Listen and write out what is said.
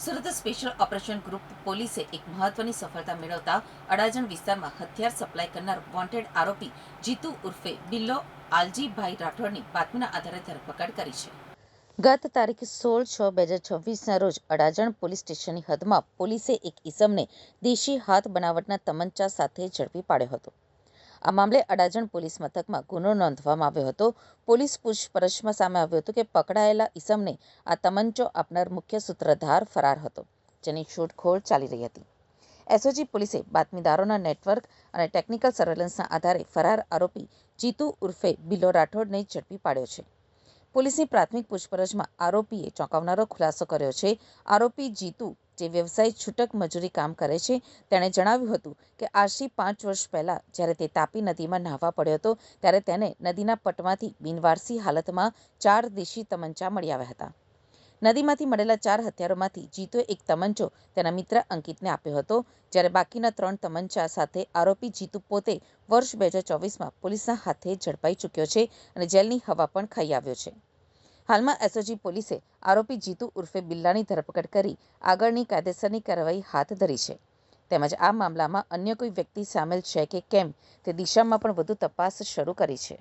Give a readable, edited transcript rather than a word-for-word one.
Surat special operation group પોલીસે એક મહત્વની સફળતા મેળવતા અડાજણ વિસ્તારમાં હથિયાર સપ્લાય કરનાર વોન્ટેડ આરોપી જીતુ ઉર્ફે બિલ્લો આલજીભાઈ રાઠોડની બાતમીના આધારે ધરપકડ કરી છે. ગત તારીખ 16/6/2026ના રોજ અડાજણ પોલીસ સ્ટેશનની હદમાં પોલીસે એક ઈસમને દેશી હાથ બનાવટના તમંચા સાથે ઝડપી પાડ્યો હતો. આ મામલે અડાજણ પોલીસ મથકમાં ગુનો નોંધવામાં આવ્યો હતો. પોલીસ પૂછપરછમાં સામે આવ્યું હતું કે પકડાયેલા ઈસમને આ તમંચો આપનાર મુખ્ય સૂત્રધાર ફરાર હતો, જેની શોધખોળ ચાલી રહી હતી. એસઓજી પોલીસે બાતમીદારોના નેટવર્ક અને ટેકનિકલ સર્વેલન્સના આધારે ફરાર આરોપી જીતુ ઉર્ફે બિલ્લો રાઠોડને ઝડપી પાડ્યો છે. પોલીસની પ્રાથમિક પૂછપરછમાં આરોપીએ ચોંકાવનારો ખુલાસો કર્યો છે. આરોપી જીતુ, જે વ્યવસાય છૂટક મજૂરી કામ કરે છે, તેણે જણાવ્યું હતું કે આજથી 5 વર્ષ પહેલાં જ્યારે તે તાપી નદીમાં નહાવા પડ્યો હતો, ત્યારે તેને નદીના પટમાંથી બિનવારસી હાલતમાં 4 દેશી તમંચા મળી આવ્યા હતા. નદીમાંથી મળેલા 4 હથિયારોમાંથી જીતુએ એક તમંચો તેના મિત્ર અંકિતને આપ્યો હતો, જ્યારે બાકીના 3 તમંચા સાથે આરોપી જીતુ પોતે વર્ષ 2024માં પોલીસના હાથે ઝડપાઈ ચૂક્યો છે અને જેલની હવા પણ ખાઈ આવ્યો છે. હાલમાં એસઓજી પોલીસે આરોપી જીતુ ઉર્ફે બિલ્લાની ધરપકડ કરી આગળની કાયદેસરની કાર્યવાહી હાથ ધરી છે. તેમજ આ મામલામાં અન્ય કોઈ વ્યક્તિ સામેલ છે કે કેમ તે દિશામાં પણ વધુ તપાસ શરૂ કરી છે.